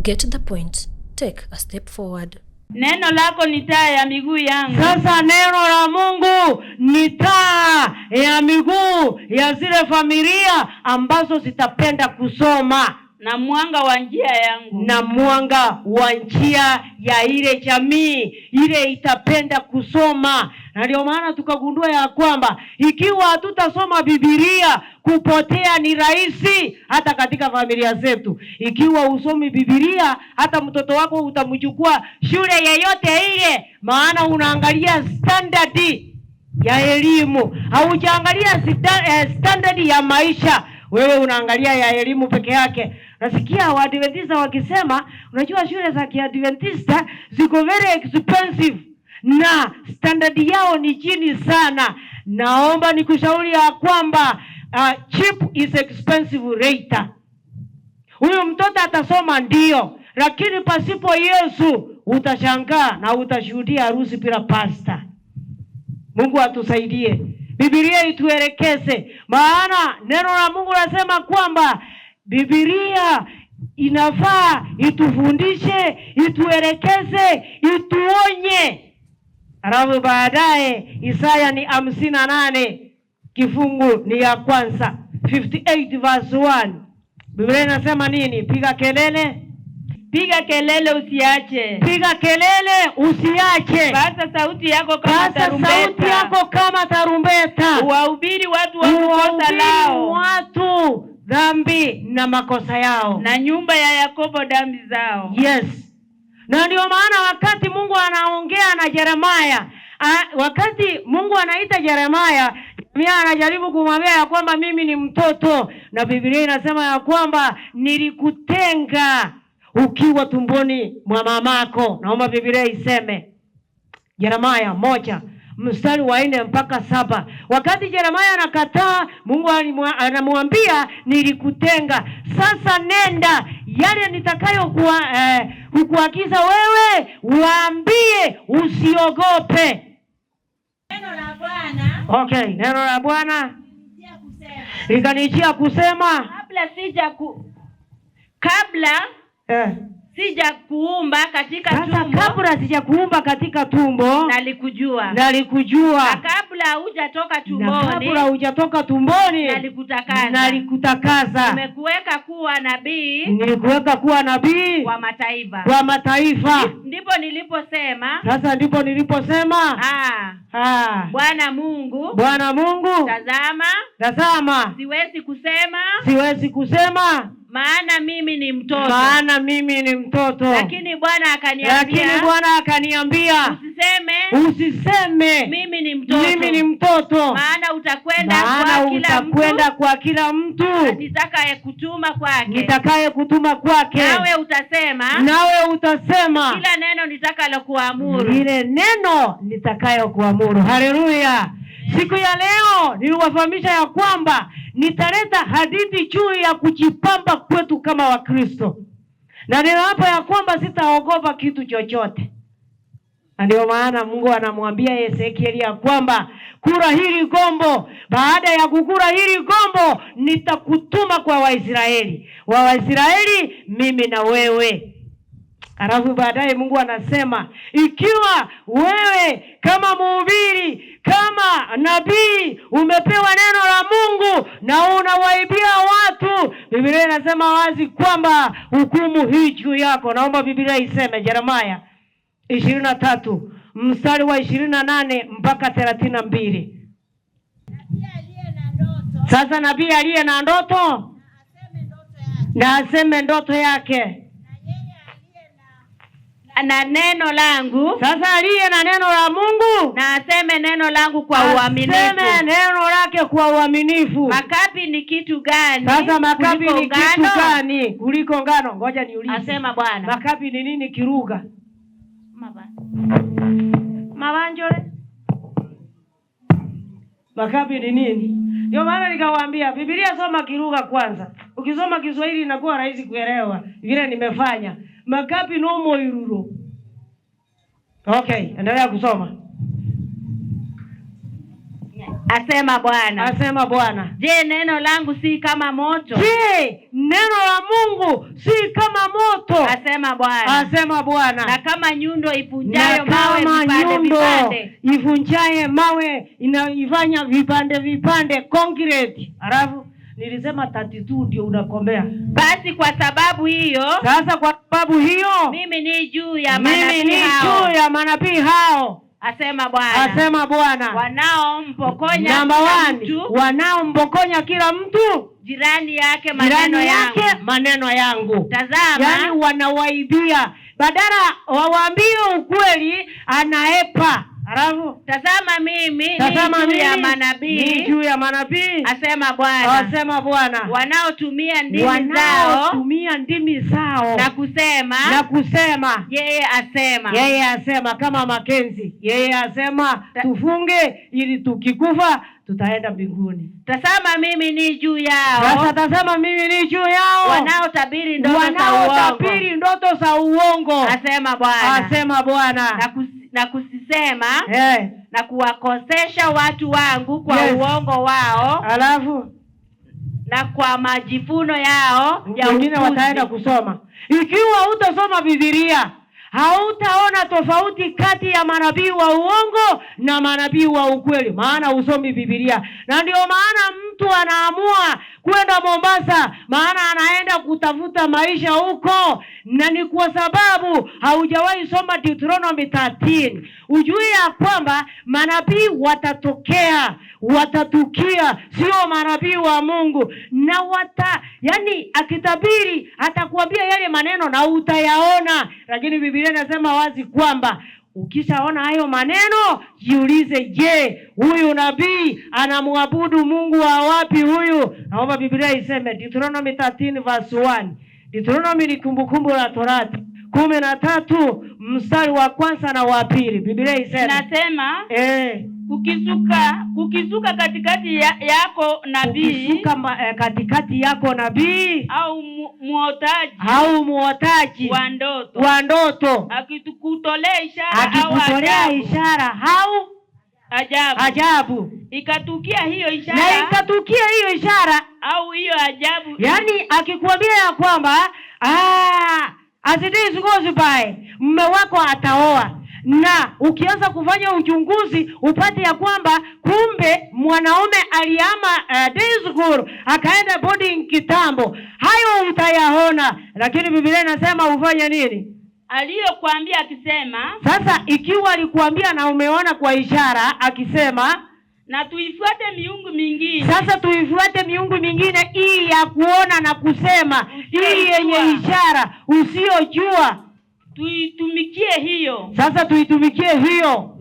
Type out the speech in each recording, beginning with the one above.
Get the point. Take a step forward. Neno lako ni taa ya miguu yangu. Sasa neno la Mungu ni taa ya miguu ya zile familia ambazo zitapenda kusoma, na mwanga wa njia yangu, na mwanga wa njia ya ile jamii ile itapenda kusoma. Na ndio maana tukagundua ya kwamba ikiwa hatutasoma Biblia, kupotea ni rahisi hata katika familia zetu. Ikiwa usomi Biblia, hata mtoto wako utamchukua shule yeyote ile, maana unaangalia standard ya elimu, haujaangalia standard ya maisha. Wewe unaangalia ya elimu peke yake. Nasikia Waadventista wakisema, unajua shule za Kiadventista ziko very expensive na standard yao ni chini sana. Naomba nikushauri ya kwamba cheap is expensive later. Huyu mtoto atasoma ndio, lakini pasipo Yesu utashangaa na utashuhudia harusi bila pasta. Mungu atusaidie. Biblia ituelekeze, maana neno la Mungu nasema kwamba Biblia inafaa itufundishe, ituelekeze, ituonye. Alafu baadaye Isaya ni 58 kifungu ni ya kwanza, 58 verse 1. Biblia inasema nini? Piga kelele. Piga kelele usiache. Piga kelele usiache. Paza sauti yako kama tarumbeta. Sauti yako kama tarumbeta. Wahubiri watu makosa lao. Watu dhambi na makosa yao. Na nyumba ya Yakobo dhambi zao. Yes. Na ndio maana wakati Mungu anaongea na Yeremia, wakati Mungu anaita Yeremia, anajaribu kumwambia ya kwamba mimi ni mtoto, na Biblia inasema ya kwamba nilikutenga ukiwa tumboni mwa mamako. Naomba Biblia iseme Yeremia 1 mstari wa 4 mpaka 7. Wakati Yeremia anakataa, Mungu anamwambia nilikutenga. Sasa nenda, yale nitakayo kukuagiza wewe waambie, usiogope. Neno la Bwana. Okay, neno la Bwana likanijia kusema sija kuumba katika tumbo. Kabla sija kuumba katika tumbo nalikujua. Na kabla hujatoka tumboni. Kabla hujatoka tumboni nalikutakaza. Nimekuweka kuwa nabii. Nilikuweka kuwa nabii wa mataifa. Ndipo niliposema. Bwana Mungu. Tazama. Siwezi kusema. Maana mimi ni mtoto. Lakini Bwana akaniambia. Usiseme. Mimi ni mtoto. Maana utakwenda kwa kila mtu. Nitakaye kutuma kwake. Nawe utasema. Kila neno nitakalokuamuru. Ile neno nitakayokuamuru. Haleluya. Siku ya leo niliwafahamisha ya kwamba nitaleta hadithi juu ya kujipamba kwetu kama Wakristo. Na ninaapa ya kwamba sitaogopa kitu chochote. Na ndio maana Mungu anamwambia Ezekieli ya kwamba kura hili gombo. Baada ya kukura hili gombo, nitakutuma kwa Waisraeli. Waisraeli mimi na wewe. Alafu baadaye Mungu anasema, ikiwa wewe kama mhubiri, kama nabii, umepewa neno la Mungu na unawaibia watu, Biblia inasema wazi kwamba hukumu hii juu yako. Naomba Biblia iseme Yeremia 23 mstari wa 28 mpaka 32. Sasa nabii aliye na ndoto na aseme ndoto yake. Na neno langu. Sasa aliye na neno la Mungu na aseme neno langu kwa uaminifu. Aseme neno lake kwa uaminifu. Makapi ni kitu gani? Sasa makapi ni kitu gani kuliko ngano? Ngoja niulize. Asema Bwana. Makapi ni nini kiruga? Mabanjole. Makapi ni nini? Ndio maana nikawaambia Biblia soma kiruga kwanza. Ukisoma Kiswahili inakuwa rahisi kuelewa. Vile nimefanya. Makapi no moiruro. Okay, endelea kusoma. Asema Bwana. Je, neno langu si kama moto? Asema Asema Bwana. Na kama nyundo ivunjayo mawe ivunjaye mawe inaifanya vipande concrete. Alafu nilisema 32 ndio unakombea. Basi kwa sababu hiyo, sasa kwa sababu hiyo, mimi ni juu ya manabii hao. Asema Bwana. Wanaompokonya wanaompokonya kila mtu jirani yake maneno yangu. Tazama, yani wanawaibia, badala wawaambie ukweli anaepa. Alafu tazama mimi ni juu ya manabii. Asema Bwana. Wanaotumia ndimi zao na kusema yeye asema kama Makenzi. Yeye asema tufunge ili tukikufa tutaenda mbinguni. Tazama mimi ni juu yao. Sasa tazama mimi ni juu yao. Wanaotabiri ndoto za uongo. Asema Bwana. Na kusisema na kuwakosesha watu wangu kwa uongo wao. Alafu na kwa majivuno yao ya wengine wataenda kusoma. Ikiwa utasoma Biblia, hautaona tofauti kati ya manabii wa uongo na manabii wa ukweli, maana usomi Biblia. Na ndio maana mtu anaamua kwenda Mombasa, maana anaenda kutafuta maisha huko, na ni kwa sababu haujawahi soma Deuteronomy 13. Ujue ya kwamba manabii watatukia, sio manabii wa Mungu. Na yani akitabiri atakwambia yale maneno na utayaona, lakini Biblia inasema wazi kwamba ukishaona hayo maneno, jiulize, je, huyu nabii anamwabudu Mungu wa wapi huyu? Naomba Biblia iseme Deuteronomy 13 verse 1. Deuteronomy ni kumbukumbu la Torati 13 mstari wa kwanza na wa pili. Biblia iseme, nasema kukizuka katikati yako nabii, katikati yako nabii au muotaji wa ndoto akikutolea ishara au ajabu. Ikatukia hiyo ishara au hiyo ajabu, yani akikwambia ya kwamba as it is goes by, mume wako ataoa, na ukianza kufanya uchunguzi upate ya kwamba kumbe mwanaume aliama day school akaenda boarding kitambo, hayo utayaona. Lakini Biblia inasema ufanye nini? Aliyokuambia akisema. Sasa ikiwa alikuambia na umeona kwa ishara akisema na tuifuate miungu mingine. Sasa tuifuate miungu mingine hii ya kuona na kusema, hii yenye ishara usiyojua. Tuitumikie hiyo. Sasa tuitumikie hiyo.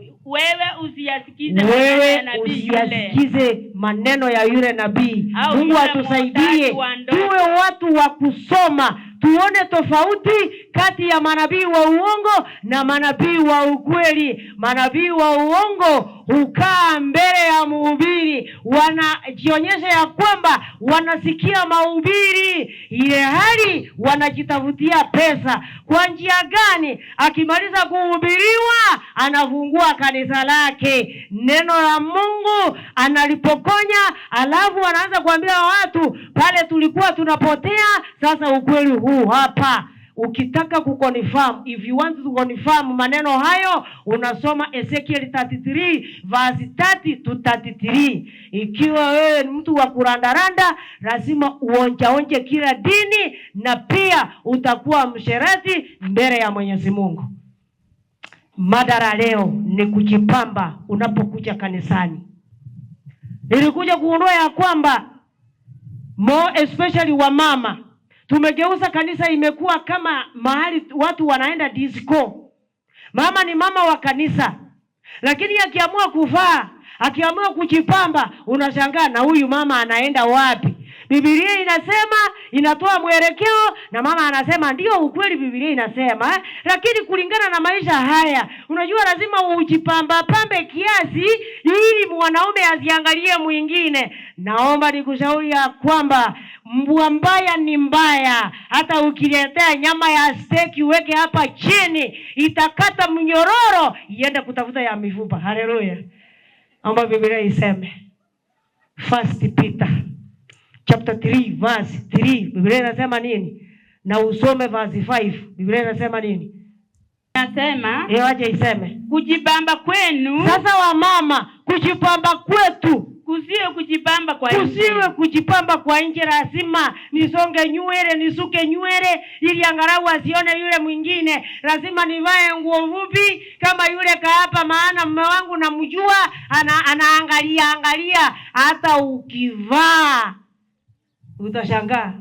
Wewe usiyasikize maneno ya yule nabii. Mungu atusaidie tuwe watu wa kusoma, tuone tofauti kati ya manabii wa uongo na manabii wa ukweli. Manabii wa uongo hukaa mbele ya mhubiri, wanajionyesha ya kwamba wanasikia mahubiri, ile hali wanajitafutia pesa. Kwa njia gani? Akimaliza kuhubiriwa anafungua kanisa lake, neno la Mungu analipokonya, alafu anaanza kuambia watu pale tulikuwa tunapotea, sasa ukweli huu hapa. Ukitaka kuconfirm, if you want to confirm maneno hayo, unasoma Ezekiel 33 verse 30 to 33. Ikiwa wewe ni mtu wa kurandaranda, lazima uonje kila dini, na pia utakuwa msherati mbele ya Mwenyezi Mungu. Madara leo ni kujipamba unapokuja kanisani. Nilikuja kuondoa ya kwamba more especially wa mama, tumegeuza kanisa, imekuwa kama mahali watu wanaenda disco. Mama ni mama wa kanisa, lakini akiamua kuvaa, akiamua kujipamba, unashangaa na huyu mama anaenda wapi? Biblia inasema, inatoa mwelekeo, na mama anasema ndio ukweli Biblia inasema, lakini kulingana na maisha haya, unajua lazima ujipamba pambe kiasi ili mwanaume asiangalie mwingine. Naomba nikushauri ya kwamba mbwa mbaya ni mbaya. Hata ukiletea nyama ya steak uweke hapa chini, itakata mnyororo iende kutafuta ya mifupa. Haleluya. Naomba Biblia iseme. 1 Peter chapter 3 verse 3. Biblia inasema nini? na usome verse 5. Biblia inasema nini? Nasema, waje iseme. Kujipamba kwenu. Sasa wamama, kujipamba kwetu kusiwe kujipamba kwa nje. Kusiwe kujipamba kwa nje. Lazima nisonge nywele, nisuke nywele ili angalau asione yule mwingine. Lazima nivae nguo fupi kama yule kaapa, maana mume wangu namjua, anaangalia. Hata ukivaa utashangaa.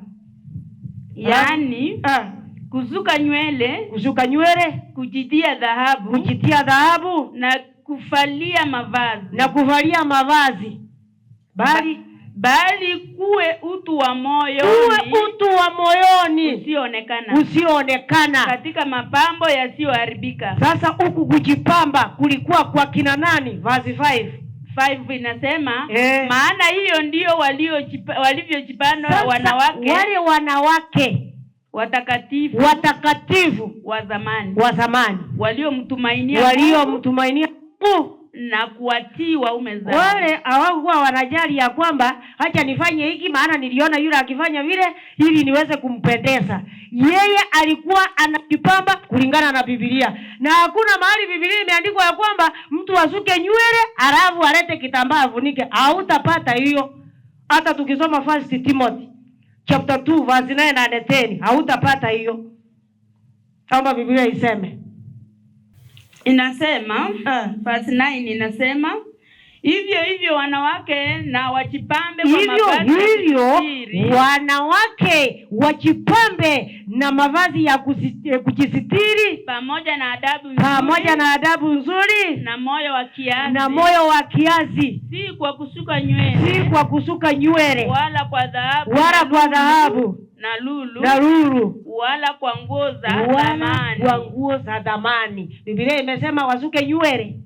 Yaani kusuka nywele, kujitia dhahabu na kuvalia mavazi. Bali kuwe utu wa moyoni, usionekana katika mapambo yasiyoharibika. Sasa huku kujipamba kulikuwa kwa kina nani? Verse 5 inasema, maana hiyo ndio walivyojipanda wanawake, wale wanawake watakatifu wa zamani waliomtumainia na kuwatii waume zao. Wale hawakuwa wanajali ya kwamba acha nifanye hiki maana niliona yule akifanya vile ili niweze kumpendeza. Yeye alikuwa anajipamba kulingana na Biblia. Na hakuna mahali Biblia imeandikwa ya kwamba mtu asuke nywele alafu alete kitambaa afunike. Hautapata hiyo. Hata tukisoma 1 Timothy chapter 2 verse 9 na 10 hautapata hiyo. Kama Biblia iseme. Inasema verse 9 inasema, hivyo wanawake na wajipambe kwa mavazi wanawake wajipambe na mavazi ya kujisitiri pamoja na adabu nzuri na moyo wa kiasi, si kwa kusuka nywele wala kwa dhahabu na lulu wala kwa nguo za dhamani. Biblia imesema wasuke nywele.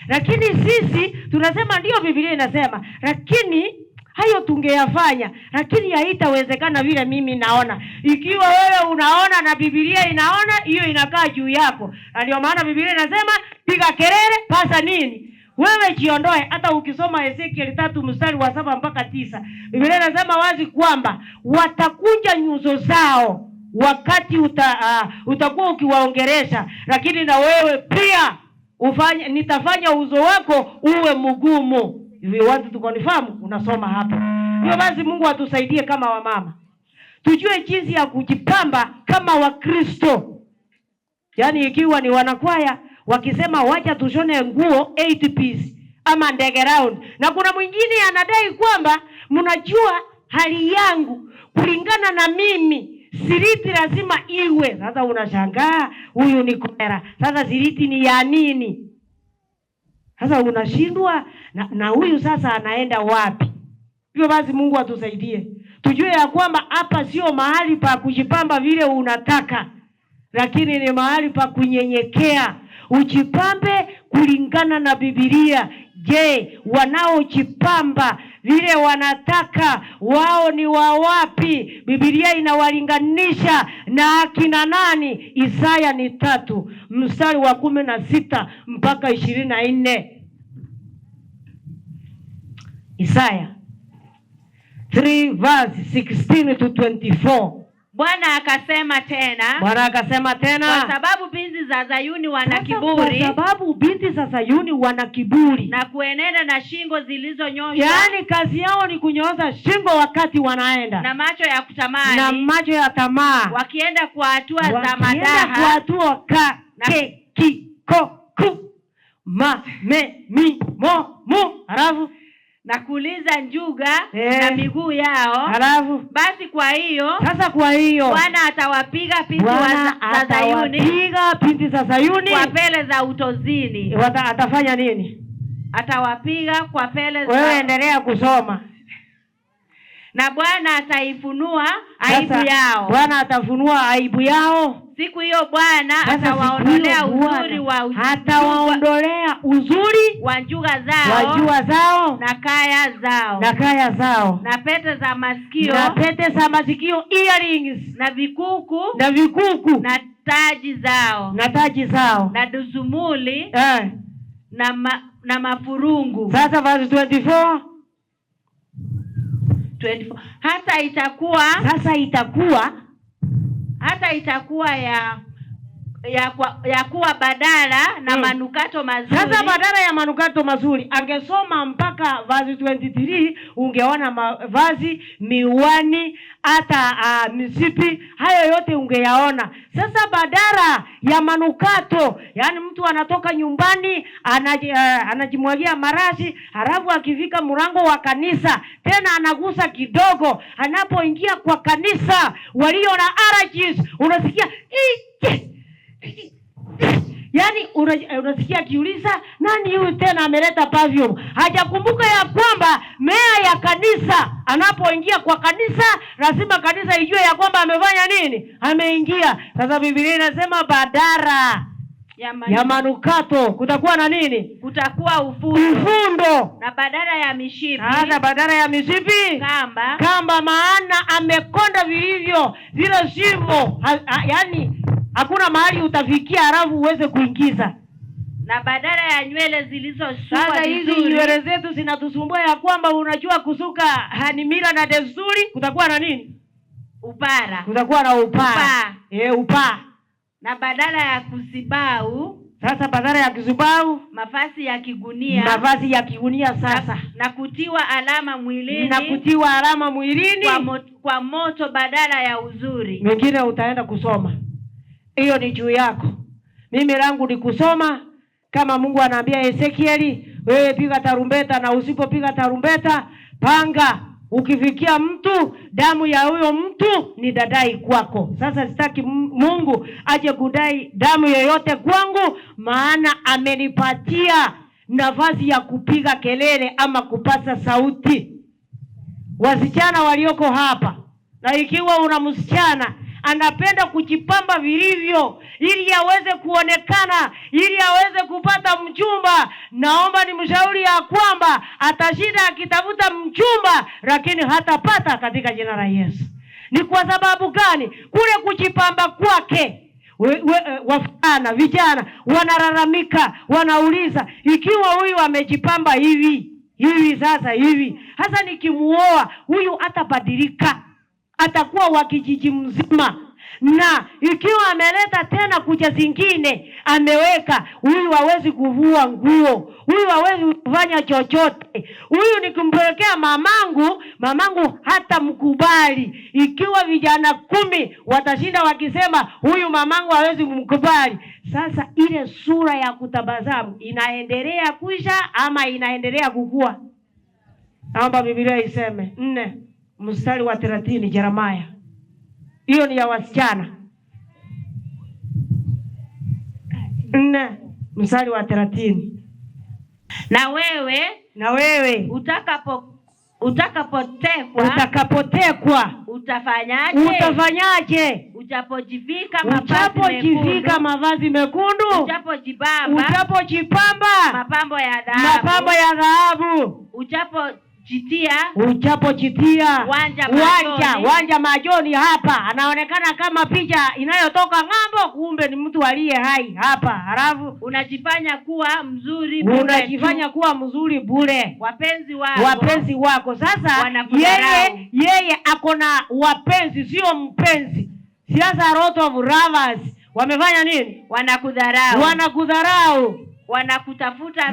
Lakini sisi tunasema ndio Biblia inasema, lakini hayo tungeyafanya, lakini haitawezekana vile mimi naona. Ikiwa wewe unaona na Biblia inaona, hiyo inakaa juu yako. Ndio maana Biblia inasema piga kelele, pasa nini? Wewe jiondoe. Hata ukisoma Ezekiel 3 mstari wa 7 mpaka 9, Biblia inasema wazi kwamba watakunja nyuso zao wakati utakuwa ukiwaongelesha, lakini na wewe pia nitafanya uso wako uwe mgumu. If you want to confirm, unasoma hapa. Hiyo basi Mungu atusaidie kama wamama. Tujue jinsi ya kujipamba kama Wakristo. Yaani ikiwa ni wanakwaya wakisema wacha tushone nguo 8 piece ama ndege round, na kuna mwingine anadai kwamba mnajua hali yangu kulingana na mimi siriti lazima iwe. Sasa unashangaa huyu ni kwera. Sasa siriti ni ya nini? Sasa unashindwa na huyu sasa anaenda wapi? Hivyo basi Mungu atusaidie. Tujue ya kwamba hapa sio mahali pa kujipamba vile unataka, lakini ni mahali pa kunyenyekea. Ujipambe kulingana na Biblia. Je, wanaojipamba vile wanataka wao ni wa wapi? Biblia inawalinganisha na akina nani? Isaya ni 3 mstari wa 16 mpaka 24. Isaya 3 verse 16 to 24. Bwana akasema tena, kwa sababu binti za Sayuni wana kiburi, na kuenenda na shingo zilizonyoshwa. Yaani kazi yao ni kunyoosha shingo wakati wanaenda, na macho ya tamaa, wakienda kwa hatua za madaha, halafu na kuliza njuga na miguu yao. Halafu basi kwa hiyo Bwana atawapiga binti za Sayuni kwa pele za utozini. Atafanya nini? Atawapiga kwa pele za... Wewe endelea kusoma. Na Bwana ataifunua aibu yao. Bwana atafunua aibu yao. Siku hiyo Bwana atawaondolea uzuri wa njuga zao na kaya zao na pete za masikio earrings na vikuku na taji zao na duzumuli na mafurungu. Sasa verse 24 hata itakuwa hata itakuwa ya kuwa badala na manukato mazuri. Sasa badala ya manukato mazuri, angesoma mpaka verse 23, ungeona mavazi, miwani, hata misipi, hayo yote ungeyaona. Sasa badala ya manukato, yani mtu anatoka nyumbani anajimwagia marashi, halafu akifika mlango wa kanisa tena anagusa kidogo, anapoingia kwa kanisa walio na allergies unasikia yani unasikia kiuliza, nani huyu tena ameleta perfume? Hajakumbuka ya kwamba meya ya kanisa anapoingia kwa kanisa lazima kanisa ijue ya kwamba amefanya nini, ameingia. Sasa Biblia inasema badala ya manukato kutakuwa na nini? Kutakuwa ufundo. Na badala ya mishipi, hata badala ya mishipi kamba, maana amekonda vilivyo zile shimo, yani hakuna mahali utafikia halafu uweze kuingiza. Na badala ya nywele zilizoshukwa sasa hizi nywele zetu zinatusumbua ya kwamba unajua kusuka ni mila na desturi, kutakuwa na nini? Upara. Kutakuwa na upara. Upara. Na badala ya kusibau, sasa badala ya kusibau mavazi ya kigunia. Mavazi ya kigunia sasa. Na kutiwa alama mwilini. Na kutiwa alama mwilini kwa moto badala ya uzuri. Mengine utaenda kusoma. Hiyo ni juu yako. Mimi langu ni kusoma. Kama Mungu anaambia Ezekieli, wewe piga tarumbeta, na usipopiga tarumbeta panga. Ukifikia mtu, damu ya huyo mtu ni dadai kwako. Sasa sitaki Mungu aje kudai damu yoyote kwangu, maana amenipatia nafasi ya kupiga kelele ama kupasa sauti. Wasichana walioko hapa, na ikiwa una msichana anapenda kujipamba vilivyo ili aweze kuonekana, ili aweze kupata mchumba, naomba nimshauri ya kwamba atashinda akitafuta mchumba lakini hatapata katika jina la Yesu. Ni kwa sababu gani? Kule kujipamba kwake wafana vijana wanalalamika, wanauliza, ikiwa huyu amejipamba hivi sasa hivi, hasa nikimuoa huyu atabadilika, atakuwa wa kijiji mzima. Na ikiwa ameleta tena kucha zingine ameweka, huyu hawezi kuvua nguo, huyu hawezi kufanya chochote, huyu nikimpelekea mamangu hata mkubali. Ikiwa vijana 10 watashinda wakisema huyu mamangu hawezi kumkubali, sasa ile sura ya kutabasamu inaendelea kuisha ama inaendelea kukua? Naomba Biblia iseme 4 mstari wa 30 Jeremiah. Hiyo ni ya wasichana. 4 mstari wa 30. Na wewe utakapotekwa utafanyaje? Utapojivika mavazi mekundu, utapojipamba mapambo ya dhahabu, uchapojitia wanja majoni. Hapa anaonekana kama picha inayotoka ng'ambo, kumbe ni mtu aliye hai hapa. Halafu unajifanya kuwa mzuri bure. Wapenzi wako sasa yeye ako na wapenzi, sio mpenzi. Siasa lot of lovers wamefanya nini? Wanakudharau. Wanakutafuta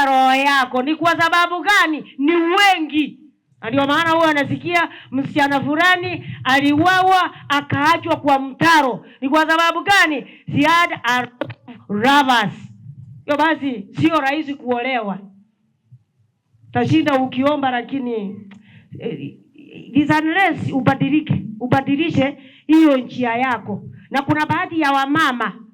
roho yako. Ni kwa sababu gani? Ni wengi. Ndio maana huwa anasikia msichana fulani aliuawa akaachwa kwa mtaro. Ni kwa sababu gani? She had a lot of lovers. Yo basi sio rahisi kuolewa. Tashinda ukiomba, lakini unless ubadilishe hiyo njia yako. Na kuna baadhi ya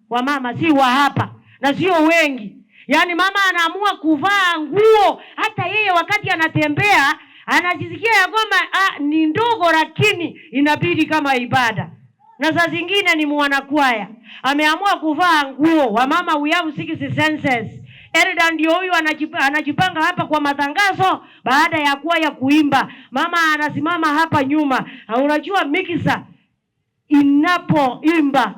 wamama si wa hapa na sio wengi. Yaani mama anaamua kuvaa nguo, hata yeye wakati anatembea anajisikia ya kwamba ni ndogo, lakini inabidi kama ibada. Na saa zingine ni mwanakwaya, ameamua kuvaa nguo. Wamama we have 6 senses. Elda ndio huyu anajipanga hapa kwa matangazo baada ya kwaya kuimba. Mama anasimama hapa nyuma. Unajua mikisa inapoimba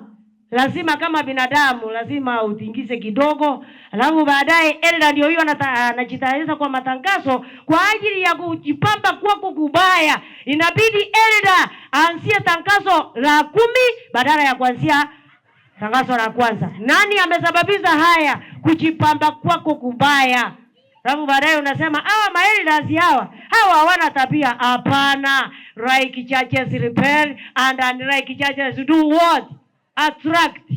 lazima kama binadamu lazima utingize kidogo, alafu baadaye elder ndio hiyo anajitayarisha kwa matangazo kwa ajili ya kujipamba kwako kubaya. Inabidi elder aanzie tangazo la 10 badala ya kuanzia tangazo la kwanza. Nani amesababisha haya? Kujipamba kwako kubaya. Alafu baadaye unasema maelders hawa hawana tabia. Hapana. Like churches repel and unlike churches do what? Attract.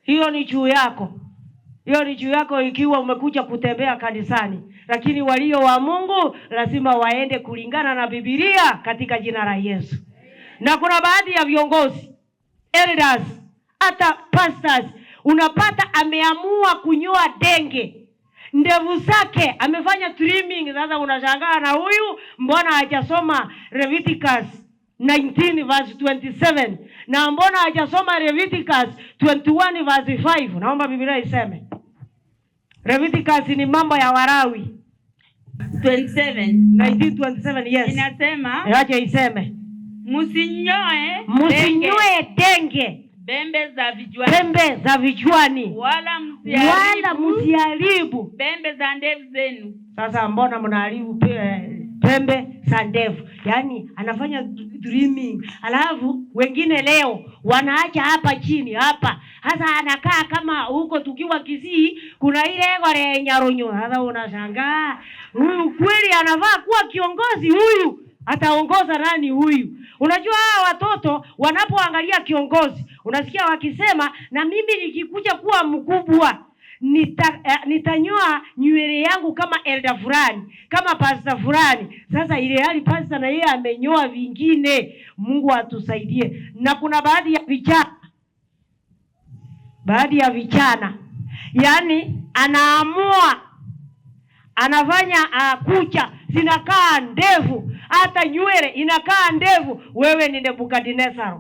Hiyo ni juu yako. Hiyo ni juu yako ikiwa umekuja kutembea kanisani. Lakini walio wa Mungu lazima waende kulingana na Biblia katika jina la Yesu. Na kuna baadhi ya viongozi, elders, hata pastors, unapata ameamua kunyoa denge. Ndevu zake amefanya trimming. Sasa unashangaa na huyu mbona hajasoma Leviticus 19 verse 27 na mbona hajasoma Leviticus 21 verse 5? Naomba Biblia iseme. Leviticus ni mambo ya Walawi 19:27. Yes. Inasema, acha iseme. Msinyoe denge. Pembe za vichwani. Wala msiharibu pembe za ndevu zenu. Sasa mbona mnaharibu pembe za ndevu? Yaani anafanya dreaming. Alafu wengine leo wanaacha hapa chini hapa. Sasa anakaa kama huko tukiwa Kisii kuna ile gore nyaronyo. Sasa unashangaa huyu kweli anavaa kuwa kiongozi huyu? Ataongoza nani huyu? Unajua watoto wanapoangalia kiongozi unasikia wakisema na mimi nikikuja kuwa mkubwa nitanyoa nywele yangu kama elder fulani, kama pastor fulani. Sasa ile hali pastor na yeye amenyoa vingine. Mungu atusaidie. Na kuna baadhi ya vijana yani anaamua anafanya kucha zinakaa ndevu, hata nywele inakaa ndevu. Wewe ni Nebukadnezar.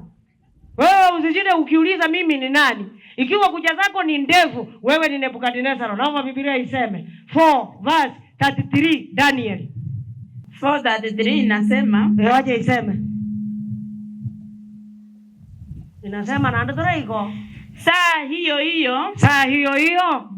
Wewe usijide ukiuliza mimi ni nani. Ikiwa kucha zako ni ndevu, wewe ni Nebukadnezar. Naomba Biblia iseme 4 verse 33 Daniel 4:33 inasema. Waje iseme. Inasema na ndio iko. Saa hiyo hiyo.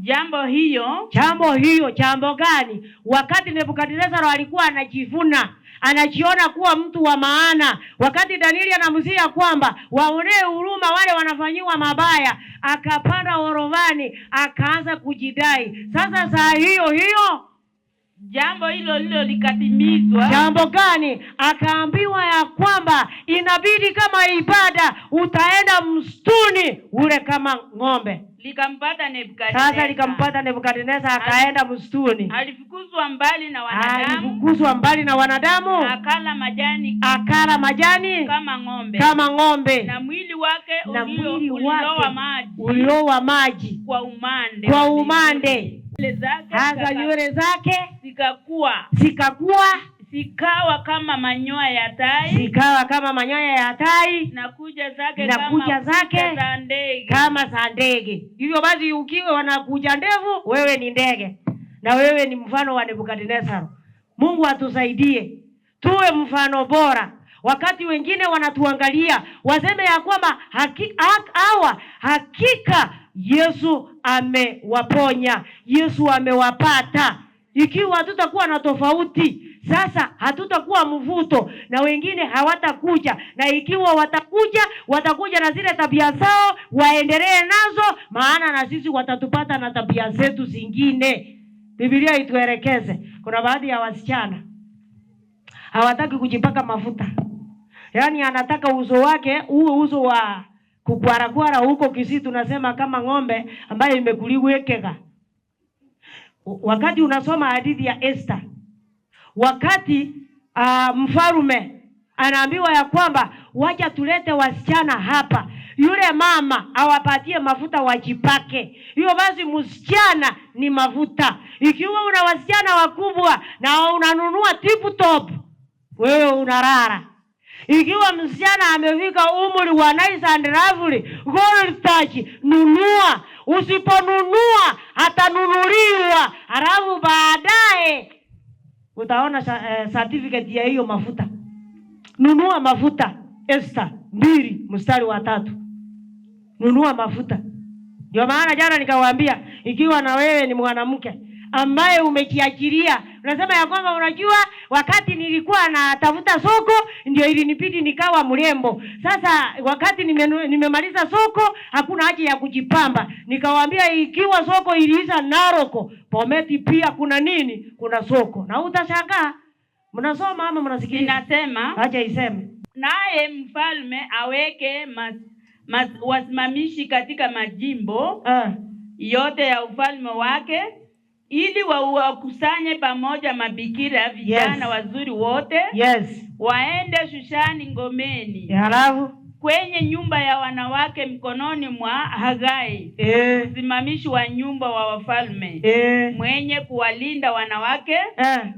Jambo gani? Wakati Nebukadnezar alikuwa anajivuna, anajiona kuwa mtu wa maana. Wakati Danieli anamzia kwamba waonee huruma wale wanafanyiwa mabaya, akapanda orovani, akaanza kujidai. Sasa saa hiyo jambo hilo likatimizwa. Jambo gani? Akaambiwa ya kwamba inabidi kama ibada utaenda msituni ule kama ng'ombe. Likampata Nebukadnezar. Sasa likampata Nebukadnezar akaenda msituni. Alifukuzwa mbali na wanadamu. Akala majani kama ng'ombe. Na mwili wake uliowa maji kwa umande. Nywele zake zikawa kama manyoya ya tai. Na kuja zake kama za ndege. Hivyo basi ukiwa wanakuja ndevu, wewe ni ndege. Na wewe ni mfano wa Nebukadnezar. Mungu atusaidie tuwe mfano bora. Wakati wengine wanatuangalia waseme ya kwamba hakika Yesu amewaponya, Yesu amewapata. Ikiwa hatutakuwa na tofauti, sasa hatutakuwa mvuto na wengine hawatakuja. Na ikiwa watakuja na zile tabia zao, waendelee nazo, maana na sisi watatupata na tabia zetu zingine. Biblia ituelekeze. Kuna baadhi ya wasichana hawataki kujipaka mafuta. Yaani anataka uso wake uso wa kukwarakwara huko Kisii tunasema kama ng'ombe ambayo imekuliwekeka. Wakati unasoma hadithi ya Esther, wakati mfarume anaambiwa ya kwamba wacha tulete wasichana hapa, yule mama awapatie mafuta wajipake. Hiyo basi msichana ni mafuta. Ikiwa una wasichana wakubwa na unanunua tip top, wewe unarara. Ikiwa msichana amefika umri wa nice and lovely, gold touch, nunua. Usiponunua atanunuliwa. Halafu baadaye utaona certificate ya hiyo mafuta. Nunua mafuta. Esther 2 mstari wa 3. nunua mafuta. Ndio maana jana nikawaambia, ikiwa na wewe ni mwanamke ambaye umejiajiria, unasema ya kwamba unajua wakati nilikuwa natafuta soko ndio ilinibidi nikawa mrembo. Sasa wakati nimemaliza soko hakuna haja ya kujipamba. Nikawaambia ikiwa soko iliisha Naroko, Bometi pia kuna nini? Kuna soko. Na utashangaa. Mnasoma ama mnasikiliza? Ninasema, acha iseme. Naye mfalme aweke wasimamishi katika majimbo yote ya ufalme wake, ili wakusanye pamoja mabikira vijana wazuri wote, waende Shushani ngomeni, halafu kwenye nyumba ya wanawake mkononi mwa Hagai, msimamishi wa nyumba wa wafalme, mwenye kuwalinda wanawake,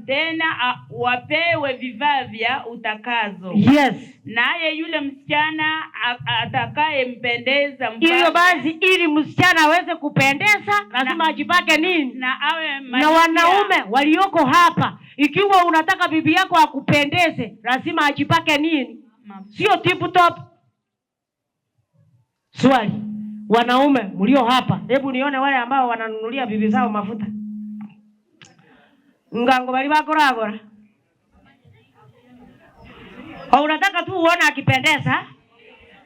tena wapewe vifaa vya utakazo. Naye yule msichana atakaye mpendeza mfalme. Hiyo basi, ili msichana aweze kupendeza lazima ajipake nini? Na awe na wanaume walioko hapa, ikiwa unataka bibi yako akupendeze lazima ajipake nini? Sio tip top. Swali, wanaume mlio hapa, hebu nione wale ambao wananunulia bibi zao mafuta. Ngango bali bakora. Au unataka tu uone akipendeza?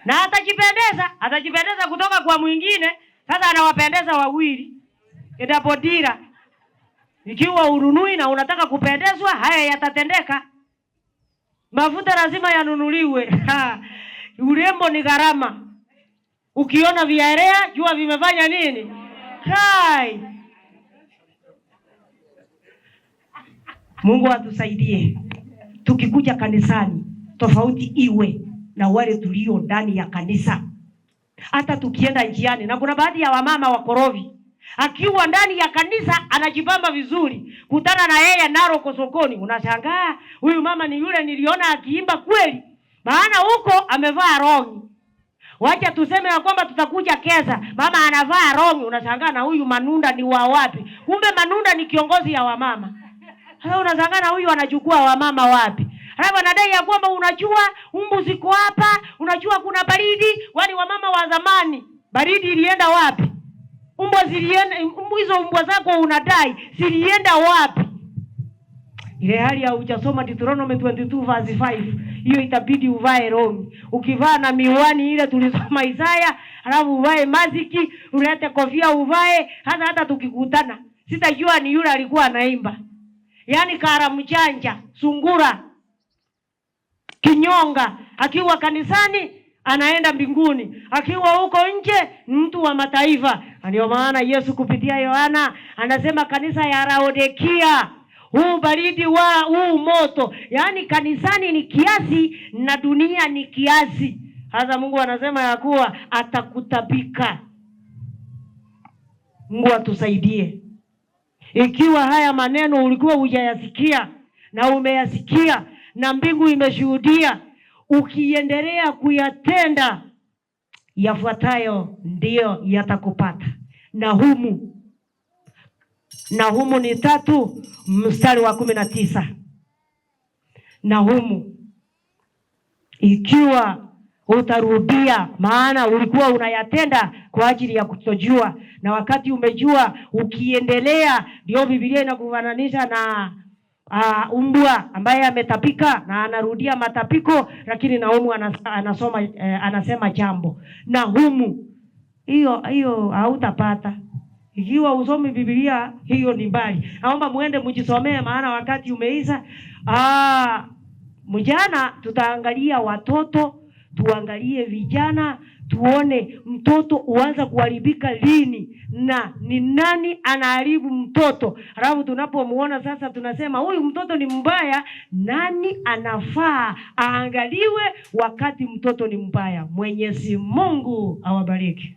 Na atajipendeza kutoka kwa mwingine. Sasa anawapendeza wawili. Edapodira. Ikiwa urunui na unataka kupendezwa, haya yatatendeka. Mafuta lazima yanunuliwe. Urembo ni gharama. Ukiona viarea, jua vimefanya nini? Kai. Mungu atusaidie. Tukikuja kanisani, tofauti iwe na wale tulio ndani ya kanisa. Hata tukienda njiani, na kuna baadhi ya wamama wakorovi, akiwa ndani ya kanisa anajipamba vizuri, kutana na yeye Naroko sokoni, unashangaa huyu mama ni yule niliona akiimba kweli, maana huko amevaa rongi. Wacha tuseme ya kwamba tutakuja kesa, mama anavaa rongi, unashangaa na huyu Manunda ni wa wapi? Kumbe Manunda ni kiongozi ya wamama. Sasa unashangaa na huyu anachukua wamama wapi? Halafu anadai ya kwamba unajua umbu ziko hapa, unajua kuna baridi, wani wamama wa zamani. Baridi ilienda wapi? Hizo umbwa zako unadai zilienda wapi? Ile hali ya hujasoma Deuteronomy 22 verse 5, hiyo itabidi uvae rongi. Ukivaa na miwani ile tulisoma Isaya, halafu uvae maziki, ulete kofia uvae, hata tukikutana sitajua ni yule alikuwa anaimba. Yaani kara mchanja, sungura, kinyonga, akiwa kanisani anaenda mbinguni, akiwa huko nje mtu wa mataifa. Ndio maana Yesu kupitia Yohana anasema kanisa ya Laodikia, huu baridi huu moto, yaani kanisani ni kiasi na dunia ni kiasi. Hasa Mungu anasema ya kuwa atakutabika. Mungu atusaidie. Ikiwa haya maneno ulikuwa hujayasikia na umeyasikia na mbingu imeshuhudia, ukiendelea kuyatenda, yafuatayo ndio yatakupata. Nahumu ni 3 mstari wa 19. Nahumu, ikiwa utarudia, maana ulikuwa unayatenda kwa ajili ya kutojua, na wakati umejua ukiendelea, ndio Biblia inakufananisha na umbwa ambaye ametapika na anarudia matapiko, lakini Nahumu anasema jambo. Nahumu hiyo hautapata ikiwa usomi Biblia, hiyo ni mbali. Naomba muende mjisomee, maana wakati umeisha. Mjana tutaangalia watoto, tuangalie vijana, tuone mtoto uanza kuharibika lini na ni nani anaharibu mtoto. Halafu tunapomuona sasa tunasema huyu mtoto ni mbaya, nani anafaa aangaliwe wakati mtoto ni mbaya. Mwenyezi Mungu awabariki.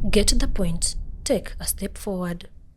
Get the point. Take a step forward.